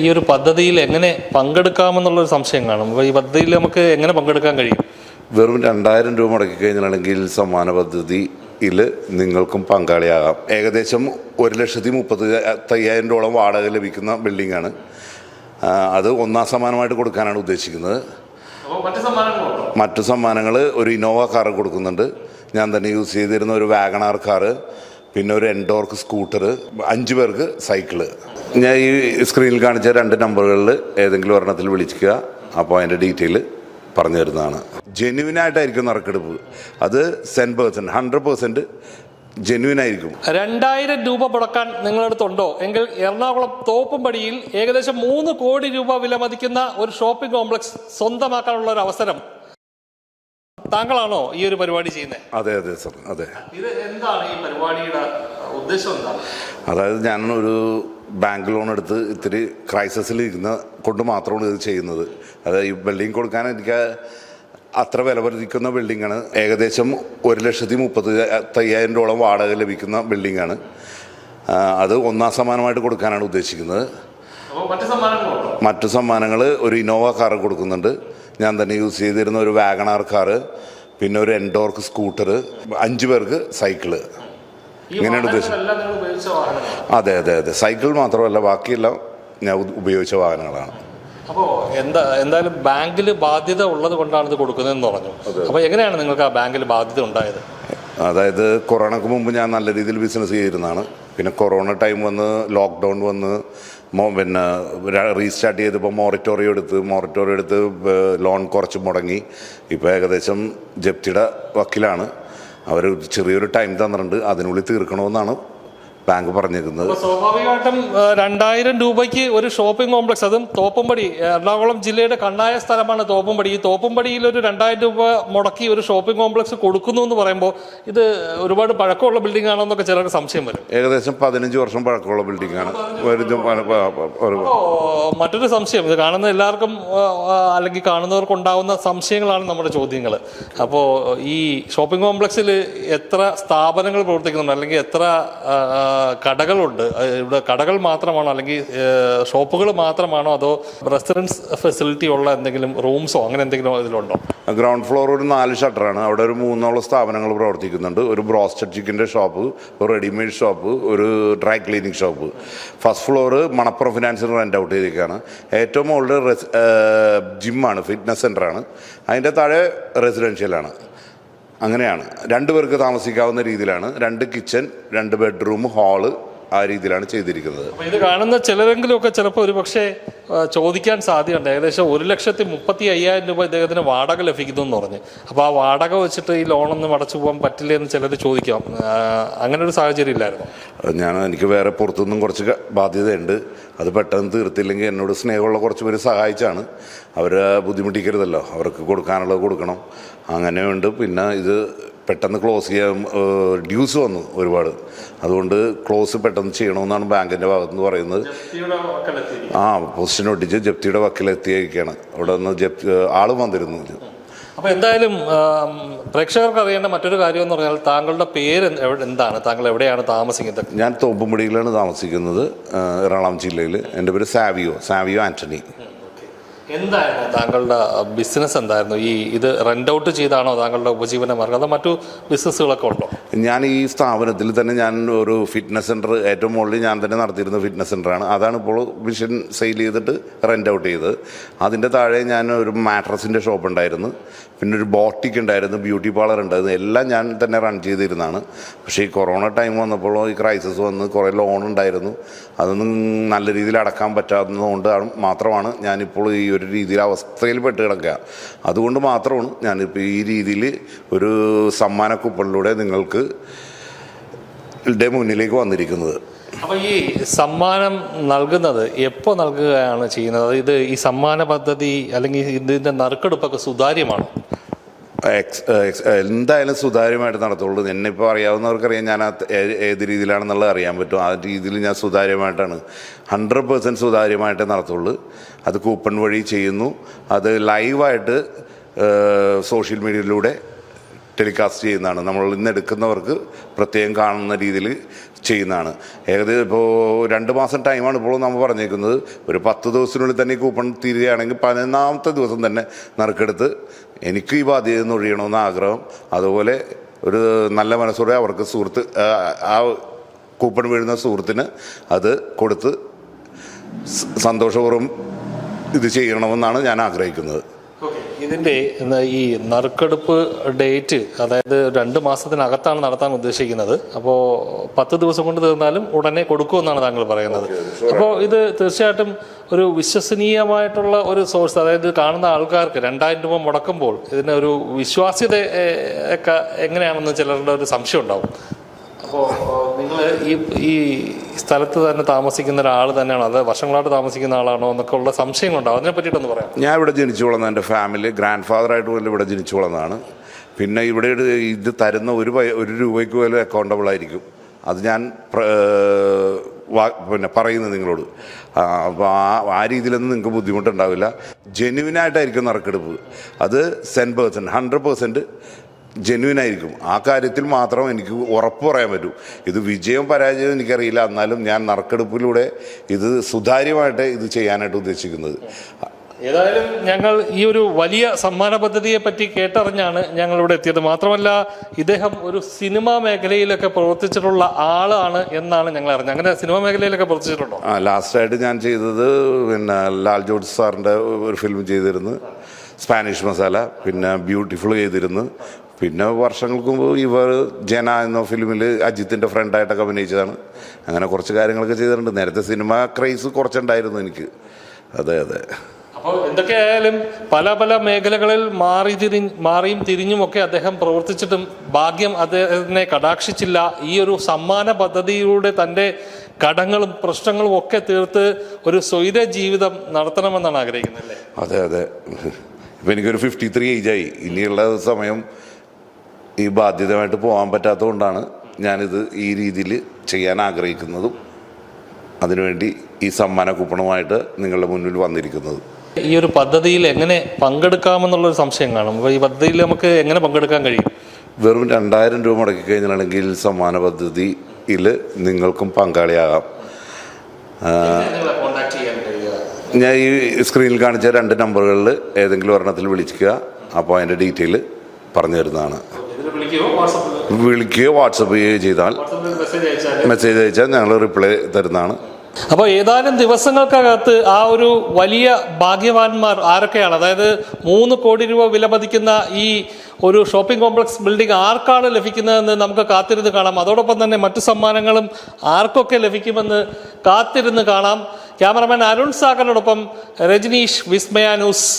ഈ ഒരു പദ്ധതിയിൽ എങ്ങനെ പങ്കെടുക്കാമെന്നുള്ളൊരു സംശയം കാണും. അപ്പോൾ ഈ പദ്ധതിയിൽ നമുക്ക് എങ്ങനെ പങ്കെടുക്കാൻ കഴിയും? വെറും 2000 രൂപ മുടക്കി കഴിഞ്ഞാണെങ്കിൽ സമ്മാന പദ്ധതിയിൽ നിങ്ങൾക്കും പങ്കാളിയാകാം. ഏകദേശം 1,35,000 വാടക ലഭിക്കുന്ന ബിൽഡിംഗാണ്. അത് ഒന്നാം സമ്മാനമായിട്ട് കൊടുക്കാനാണ് ഉദ്ദേശിക്കുന്നത്. മറ്റു സമ്മാനങ്ങൾ ഒരു ഇന്നോവ കാർ കൊടുക്കുന്നുണ്ട്, ഞാൻ തന്നെ യൂസ് ചെയ്തിരുന്ന ഒരു വാഗണാർ കാറ്, പിന്നെ ഒരു എൻഡോർക്ക് സ്കൂട്ടർ, 5 പേർക്ക് സൈക്കിള്. ഞാൻ ഈ സ്ക്രീനിൽ കാണിച്ച 2 നമ്പറുകളിൽ ഏതെങ്കിലും ഒരെണ്ണത്തിൽ വിളിക്കുക. അപ്പോൾ അതിൻ്റെ ഡീറ്റെയിൽ പറഞ്ഞു തരുന്നതാണ്. ജെന്യുവിനായിട്ടായിരിക്കും നറുക്കെടുപ്പ്. അത് 100% ജെന്യുവിനായിരിക്കും. 2000 രൂപ മുടക്കാൻ നിങ്ങളടുത്തുണ്ടോ എങ്കിൽ എറണാകുളം തോപ്പുംപടിയിൽ ഏകദേശം 3 കോടി രൂപ വില മതിക്കുന്ന ഒരു ഷോപ്പിംഗ് കോംപ്ലക്സ് സ്വന്തമാക്കാനുള്ള ഒരു അവസരം. താങ്കളാണോ ഈ ഒരു പരിപാടി ചെയ്യുന്നത്? അതെ അതെ സർ, അതെ. ഇത് എന്താണ് ഈ പരിപാടിയുടെ ഉദ്ദേശം? എന്താണ്? അതായത് ഞാൻ ഒരു ബാങ്ക് ലോൺ എടുത്ത് ഇത്തിരി ക്രൈസിസിൽ ഇരുന്ന കൊണ്ട് മാത്രമാണ് ഇത് ചെയ്യുന്നത്. അതായത് ഈ ബിൽഡിംഗ് കൊടുക്കാൻ എനിക്ക് അത്ര വില വർദ്ധിക്കുന്ന ബിൽഡിങ്ങാണ്. ഏകദേശം 1,35,000 വാടക ലഭിക്കുന്ന ബിൽഡിങ്ങാണ്. അത് ഒന്നാം സമ്മാനമായിട്ട് കൊടുക്കാനാണ് ഉദ്ദേശിക്കുന്നത്. മറ്റു സമ്മാനങ്ങൾ ഒരു ഇന്നോവ കാർ കൊടുക്കുന്നുണ്ട്, ഞാൻ തന്നെ യൂസ് ചെയ്തിരുന്ന ഒരു വാഗണാർ കാറ്, പിന്നെ ഒരു എൻഡോർക്ക് സ്കൂട്ടർ, 5 പേർക്ക് സൈക്കിള്. ഇങ്ങനെയാണ് ഉദ്ദേശിച്ചത്. അതെ അതെ അതെ, സൈക്കിൾ മാത്രമല്ല ബാക്കിയെല്ലാം ഞാൻ ഉപയോഗിച്ച വാഹനങ്ങളാണ്. അപ്പോൾ എന്തായാലും ബാങ്കിൽ ബാധ്യത ഉള്ളത് കൊണ്ടാണ് ഇത് കൊടുക്കുന്നതെന്ന് പറഞ്ഞു. അപ്പോൾ എങ്ങനെയാണ് നിങ്ങൾക്ക് ആ ബാങ്കിൽ ബാധ്യത ഉണ്ടായത്? അതായത് കൊറോണയ്ക്ക് മുമ്പ് ഞാൻ നല്ല രീതിയിൽ ബിസിനസ് ചെയ്തിരുന്നതാണ്. പിന്നെ കൊറോണ ടൈം വന്ന്, ലോക്ക്ഡൗൺ വന്ന്, പിന്നെ റീസ്റ്റാർട്ട് ചെയ്തപ്പോൾ മൊറട്ടോറിയം എടുത്ത് ലോൺ കുറച്ച് മുടങ്ങി. ഇപ്പോൾ ഏകദേശം ജപ്തിയുടെ വക്കിലാണ്. അവർ ചെറിയൊരു ടൈം തന്നിട്ടുണ്ട്, അതിനുള്ളിൽ തീർക്കണമെന്നാണ് ബാങ്ക് പറഞ്ഞിരിക്കുന്നത്. സ്വാഭാവികമായിട്ടും 2000 രൂപയ്ക്ക് ഒരു ഷോപ്പിംഗ് കോംപ്ലക്സ്, അതും തോപ്പുംപടി, എറണാകുളം ജില്ലയുടെ കണ്ണായ സ്ഥലമാണ് തോപ്പുംപടി. ഈ തോപ്പുംപടിയിൽ ഒരു 2000 രൂപ മുടക്കി ഒരു ഷോപ്പിംഗ് കോംപ്ലക്സ് കൊടുക്കുന്നു എന്ന് പറയുമ്പോൾ ഇത് ഒരുപാട് പഴക്കമുള്ള ബിൽഡിംഗ് ആണോ എന്നൊക്കെ ചിലർക്ക് സംശയം വരും. ഏകദേശം 15 വർഷം പഴക്കമുള്ള ബിൽഡിംഗ് ആണ്. മറ്റൊരു സംശയം, ഇത് കാണുന്ന എല്ലാവർക്കും അല്ലെങ്കിൽ കാണുന്നവർക്ക് ഉണ്ടാകുന്ന സംശയങ്ങളാണ് നമ്മുടെ ചോദ്യങ്ങൾ. അപ്പോൾ ഈ ഷോപ്പിംഗ് കോംപ്ലക്സിൽ എത്ര സ്ഥാപനങ്ങൾ പ്രവർത്തിക്കുന്നുണ്ട്, അല്ലെങ്കിൽ എത്ര കടകളുണ്ട്? ഇവിടെ കടകൾ മാത്രമാണോ, അല്ലെങ്കിൽ ഷോപ്പുകൾ മാത്രമാണോ, അതോ റെസിഡൻസ് ഫെസിലിറ്റി ഉള്ള എന്തെങ്കിലും റൂംസോ അങ്ങനെ എന്തെങ്കിലും ഇതിലുണ്ടോ? ഗ്രൗണ്ട് ഫ്ലോർ ഒരു 4 ഷട്ടറാണ്. അവിടെ ഒരു 3 സ്ഥാപനങ്ങൾ പ്രവർത്തിക്കുന്നുണ്ട്. ഒരു ബ്രോസ്റ്റഡ് ചിക്കൻ്റെ ഷോപ്പ്, ഒരു റെഡിമെയ്ഡ് ഷോപ്പ്, ഒരു dry cleaning shop. First floor Manappuram ഫിനാൻസിന് റെൻ്റ് ഔട്ട് ചെയ്തിരിക്കുകയാണ്. ഏറ്റവും മുകളിൽ ജിമ്മാണ്, ഫിറ്റ്നസ് സെൻ്ററാണ്. അതിൻ്റെ താഴെ റെസിഡൻഷ്യലാണ്. അങ്ങനെയാണ് 2 പേർക്ക് താമസിക്കാവുന്ന രീതിയിലാണ്. 2 കിച്ചൺ, 2 ബെഡ്റൂം, ഹാള്, ആ രീതിയിലാണ് ചെയ്തിരിക്കുന്നത്. ഇത് കാണുന്ന ചിലരെങ്കിലും ഒക്കെ ചിലപ്പോൾ ഒരു പക്ഷേ ചോദിക്കാൻ സാധ്യതയുണ്ട്, ഏകദേശം 1,35,000 രൂപ ഇദ്ദേഹത്തിന് വാടക ലഭിക്കുന്നു എന്ന് പറഞ്ഞ്. അപ്പോൾ ആ വാടക വെച്ചിട്ട് ഈ ലോണൊന്നും അടച്ചു പോകാൻ പറ്റില്ല എന്ന് ചിലർ ചോദിക്കാം. അങ്ങനെ ഒരു സാഹചര്യം ഇല്ലായിരുന്നു. എനിക്ക് വേറെ പുറത്തുനിന്നും കുറച്ച് ബാധ്യതയുണ്ട്. അത് പെട്ടെന്ന് തീർത്തില്ലെങ്കിൽ എന്നോട് സ്നേഹമുള്ള കുറച്ച് പേര് സഹായിച്ചാണ്. അവരെ ബുദ്ധിമുട്ടിക്കരുതല്ലോ, അവർക്ക് കൊടുക്കാനുള്ളത് കൊടുക്കണം, അങ്ങനെയുണ്ട്. പിന്നെ ഇത് പെട്ടെന്ന് ക്ലോസ് ചെയ്യാൻ ഡ്യൂസ് വന്നു ഒരുപാട്, അതുകൊണ്ട് ക്ലോസ് പെട്ടെന്ന് ചെയ്യണമെന്നാണ് ബാങ്കിൻ്റെ ഭാഗത്തുനിന്ന് പറയുന്നത്. പൊസിഷൻ ഒട്ടിച്ച് ജപ്തിയുടെ വക്കിലെത്തിയിരിക്കുകയാണ്. അവിടെ നിന്ന് ആള് വന്നിരുന്നു. അപ്പോൾ എന്തായാലും പ്രേക്ഷകർക്ക് അറിയേണ്ട മറ്റൊരു കാര്യം എന്ന് പറഞ്ഞാൽ താങ്കളുടെ പേര് എന്താണ്, താങ്കൾ എവിടെയാണ് താമസിക്കുന്നത്? ഞാൻ തോപ്പുംപടിയിലാണ് താമസിക്കുന്നത്, എറണാകുളം ജില്ലയിൽ. എൻ്റെ പേര് സാവിയോ ആൻ്റണി. എന്തായിരുന്നു താങ്കളുടെ ബിസിനസ്? എന്തായിരുന്നു ഇത് റെൻ്റ് ഔട്ട് ചെയ്താണോ താങ്കളുടെ ഉപജീവന മാർഗം, അതോ മറ്റു ബിസിനസ്സുകളൊക്കെ ഉണ്ടോ? ഞാൻ ഈ സ്ഥാപനത്തിൽ തന്നെ ഞാൻ ഒരു ഫിറ്റ്നസ് സെൻറ്റർ, ഏറ്റവും മുകളിൽ ഞാൻ തന്നെ നടത്തിയിരുന്ന ഫിറ്റ്നസ് സെൻ്ററാണ്. അതാണ് ഇപ്പോൾ മിഷൻ സെയിൽ ചെയ്തിട്ട് റെൻ്റ് ഔട്ട് ചെയ്തത്. അതിൻ്റെ താഴെ ഞാൻ ഒരു മാട്രസിൻ്റെ ഷോപ്പ് ഉണ്ടായിരുന്നു, പിന്നെ ഒരു ബോട്ടിക് ഉണ്ടായിരുന്നു, ബ്യൂട്ടി പാർലർ ഉണ്ടായിരുന്നു. എല്ലാം ഞാൻ തന്നെ റൺ ചെയ്തിരുന്നതാണ്. പക്ഷേ ഈ കൊറോണ ടൈം വന്നപ്പോൾ ഈ ക്രൈസിസ് വന്ന് കുറേ ലോൺ ഉണ്ടായിരുന്നു. അതൊന്നും നല്ല രീതിയിൽ അടക്കാൻ പറ്റാത്തതുകൊണ്ട് മാത്രമാണ് ഞാനിപ്പോൾ ഈ ഒരു രീതിയിൽ അവസ്ഥയിൽ പെട്ട് കിടക്കുക. അതുകൊണ്ട് മാത്രമാണ് ഞാനിപ്പോൾ ഈ രീതിയിൽ ഒരു സമ്മാന കൂപ്പണിലൂടെ നിങ്ങൾക്ക് മുന്നിലേക്ക് വന്നിരിക്കുന്നത്. അപ്പോൾ ഈ സമ്മാനം നൽകുന്നത് എപ്പോൾ നൽകുകയാണ് ചെയ്യുന്നത്? ഇത് ഈ സമ്മാന പദ്ധതി അല്ലെങ്കിൽ ഇതിൻ്റെ നറുക്കെടുപ്പൊക്കെ സുതാര്യമാണോ? എന്തായാലും സുതാര്യമായിട്ട് നടത്തുള്ളൂ. എന്നെ ഇപ്പോൾ അറിയാവുന്നവർക്കറിയാം ഞാൻ ഏത് രീതിയിലാണെന്നുള്ളത് അറിയാൻ പറ്റും. ആ രീതിയിൽ ഞാൻ സുതാര്യമായിട്ടാണ് 100% സുതാര്യമായിട്ടേ നടത്തുള്ളൂ. അത് കൂപ്പൺ വഴി ചെയ്യുന്നു. അത് ലൈവായിട്ട് സോഷ്യൽ മീഡിയയിലൂടെ ടെലികാസ്റ്റ് ചെയ്യുന്നതാണ്. നമ്മൾ ഇന്ന് എടുക്കുന്നവർക്ക് പ്രത്യേകം കാണുന്ന രീതിയിൽ ചെയ്യുന്നതാണ്. ഏകദേശം ഇപ്പോൾ 2 മാസം ടൈമാണ് ഇപ്പോൾ നമ്മൾ പറഞ്ഞേക്കുന്നത്. ഒരു 10 ദിവസത്തിനുള്ളിൽ തന്നെ ഈ കൂപ്പൺ തീരുകയാണെങ്കിൽ 11ാമത്തെ ദിവസം തന്നെ നറുക്കെടുത്ത് എനിക്ക് ഈ ബാധ്യത നിന്ന് ഒഴിയണമെന്ന് ആഗ്രഹം. അതുപോലെ ഒരു നല്ല മനസ്സോടെ അവർക്ക് ആ കൂപ്പൺ വീഴുന്ന സുഹൃത്തിന് അത് കൊടുത്ത് സന്തോഷപൂർവ്വം ഇത് ചെയ്യണമെന്നാണ് ഞാൻ ആഗ്രഹിക്കുന്നത്. ഇതിൻ്റെ ഈ നറുക്കെടുപ്പ് ഡേറ്റ് അതായത് 2 മാസത്തിനകത്താണ് നടത്താൻ ഉദ്ദേശിക്കുന്നത്. അപ്പോൾ 10 ദിവസം കൊണ്ട് തീർന്നാലും ഉടനെ കൊടുക്കുമെന്നാണ് താങ്കൾ പറയുന്നത്. അപ്പോൾ ഇത് തീർച്ചയായിട്ടും ഒരു വിശ്വസനീയമായിട്ടുള്ള ഒരു സോഴ്സ്, അതായത് കാണുന്ന ആൾക്കാർക്ക് 2000 രൂപ മുടക്കുമ്പോൾ ഇതിന് ഒരു വിശ്വാസ്യത ഒക്കെ എങ്ങനെയാണെന്ന് ചിലരുടെ ഒരു സംശയം ഉണ്ടാവും. അപ്പോൾ നിങ്ങൾ ഈ സ്ഥലത്ത് തന്നെ താമസിക്കുന്ന ഒരാൾ തന്നെയാണോ, അത് വർഷങ്ങളായിട്ട് താമസിക്കുന്ന ആളാണോ എന്നൊക്കെ ഉള്ള സംശയങ്ങളുണ്ടാവും. അതിനെ പറ്റിയിട്ടൊന്ന് പറയാം. ഞാൻ ഇവിടെ ജനിച്ചു വളർന്ന, എൻ്റെ ഫാമിലി ഗ്രാൻഡ് ഫാദറായിട്ട് പോലും ഇവിടെ ജനിച്ചു വളർന്നതാണ്. പിന്നെ ഇവിടെ ഇത് തരുന്ന ഒരു രൂപയ്ക്ക് പോലും അക്കൗണ്ടബിൾ ആയിരിക്കും. അത് ഞാൻ പിന്നെ പറയുന്നത് നിങ്ങളോട്. അപ്പോൾ ആ രീതിയിലൊന്നും നിങ്ങൾക്ക് ബുദ്ധിമുട്ടുണ്ടാവില്ല. ജെന്യുവിനായിട്ടായിരിക്കും നറുക്കെടുപ്പ്. അത് 100% ജെന്യുവിനായിരിക്കും. ആ കാര്യത്തിൽ മാത്രം എനിക്ക് ഉറപ്പ് പറയാൻ പറ്റൂ. ഇത് വിജയം പരാജയം എനിക്കറിയില്ല. എന്നാലും ഞാൻ നറുക്കെടുപ്പിലൂടെ ഇത് സുതാര്യമായിട്ട് ഇത് ചെയ്യാനായിട്ട് ഉദ്ദേശിക്കുന്നത്. ഏതായാലും ഞങ്ങൾ ഈ ഒരു വലിയ സമ്മാന പദ്ധതിയെ പറ്റി കേട്ടറിഞ്ഞാണ് ഞങ്ങൾ ഇവിടെ എത്തിയത്. മാത്രമല്ല ഇദ്ദേഹം ഒരു സിനിമാ മേഖലയിലൊക്കെ പ്രവർത്തിച്ചിട്ടുള്ള ആളാണ് എന്നാണ് ഞങ്ങൾ അറിഞ്ഞത്. അങ്ങനെ സിനിമാ മേഖലയിലൊക്കെ പ്രവർത്തിച്ചിട്ടുണ്ടോ? ലാസ്റ്റായിട്ട് ഞാൻ ചെയ്തത് പിന്നെ ലാൽ ജോർജ് സാറിൻ്റെ ഒരു ഫിലിം ചെയ്തിരുന്നു, സ്പാനിഷ് മസാല. പിന്നെ ബ്യൂട്ടിഫുൾ ചെയ്തിരുന്നു. പിന്നെ വർഷങ്ങൾക്ക് മുമ്പ് ഇവർ ജന എന്ന ഫിലിമിൽ അജിത്തിൻ്റെ ഫ്രണ്ടായിട്ടൊക്കെ അഭിനയിച്ചതാണ്. അങ്ങനെ കുറച്ച് കാര്യങ്ങളൊക്കെ ചെയ്തിട്ടുണ്ട്. നേരത്തെ സിനിമ ക്രൈസ് കുറച്ചുണ്ടായിരുന്നു എനിക്ക്. അതെ. അപ്പോൾ എന്തൊക്കെയായാലും പല മേഖലകളിൽ മാറിയും തിരിഞ്ഞുമൊക്കെ അദ്ദേഹം പ്രവർത്തിച്ചിട്ടും ഭാഗ്യം അദ്ദേഹത്തിനെ കടാക്ഷിച്ചില്ല. ഈ ഒരു സമ്മാന പദ്ധതിയിലൂടെ തൻ്റെ കടങ്ങളും പ്രശ്നങ്ങളും ഒക്കെ തീർത്ത് ഒരു സ്വൈര ജീവിതം നടത്തണമെന്നാണ് ആഗ്രഹിക്കുന്നത് അല്ലേ? അതെ. ഇപ്പം എനിക്കൊരു 53 ഏജായി. ഇനിയുള്ള സമയം ഈ ബാധ്യതമായിട്ട് പോകാൻ പറ്റാത്തതുകൊണ്ടാണ് ഞാനിത് ഈ രീതിയിൽ ചെയ്യാൻ ആഗ്രഹിക്കുന്നതും അതിനുവേണ്ടി ഈ സമ്മാന കൂപ്പണുമായിട്ട് നിങ്ങളുടെ മുന്നിൽ വന്നിരിക്കുന്നത്. ഈ ഒരു പദ്ധതിയിൽ എങ്ങനെ പങ്കെടുക്കാമെന്നുള്ളൊരു സംശയം കാണും. അപ്പോൾ ഈ പദ്ധതിയിൽ നമുക്ക് എങ്ങനെ പങ്കെടുക്കാൻ കഴിയും? വെറും 2000 രൂപ മുടക്കി കഴിഞ്ഞാണെങ്കിൽ സമ്മാന പദ്ധതിയിൽ നിങ്ങൾക്കും പങ്കാളിയാകാം. ഞാൻ ഈ സ്ക്രീനിൽ കാണിച്ച 2 നമ്പറുകളിൽ ഏതെങ്കിലും ഒരെണ്ണത്തിൽ വിളിക്കുക. അപ്പോൾ അതിൻ്റെ ഡീറ്റെയിൽ പറഞ്ഞു തരുന്നതാണ്. വിളിക്കുകയോ വാട്സപ്പ് ചെയ്യുകയോ ചെയ്താൽ, മെസ്സേജ് അയച്ചാൽ ഞങ്ങൾ റിപ്ലൈ തരുന്നതാണ്. അപ്പോൾ ഏതാനും ദിവസങ്ങൾക്കകത്ത് ആ ഒരു വലിയ ഭാഗ്യവാന്മാർ ആരൊക്കെയാണ്, അതായത് 3 കോടി രൂപ വിലമതിക്കുന്ന ഈ ഒരു ഷോപ്പിംഗ് കോംപ്ലക്സ് ബിൽഡിംഗ് ആർക്കാണ് ലഭിക്കുന്നതെന്ന് നമുക്ക് കാത്തിരുന്ന് കാണാം. അതോടൊപ്പം തന്നെ മറ്റു സമ്മാനങ്ങളും ആർക്കൊക്കെ ലഭിക്കുമെന്ന് കാത്തിരുന്ന് കാണാം. ക്യാമറമാൻ അരുൺ സാഗറിനോടൊപ്പം രജനീഷ്, വിസ്മയ ന്യൂസ്.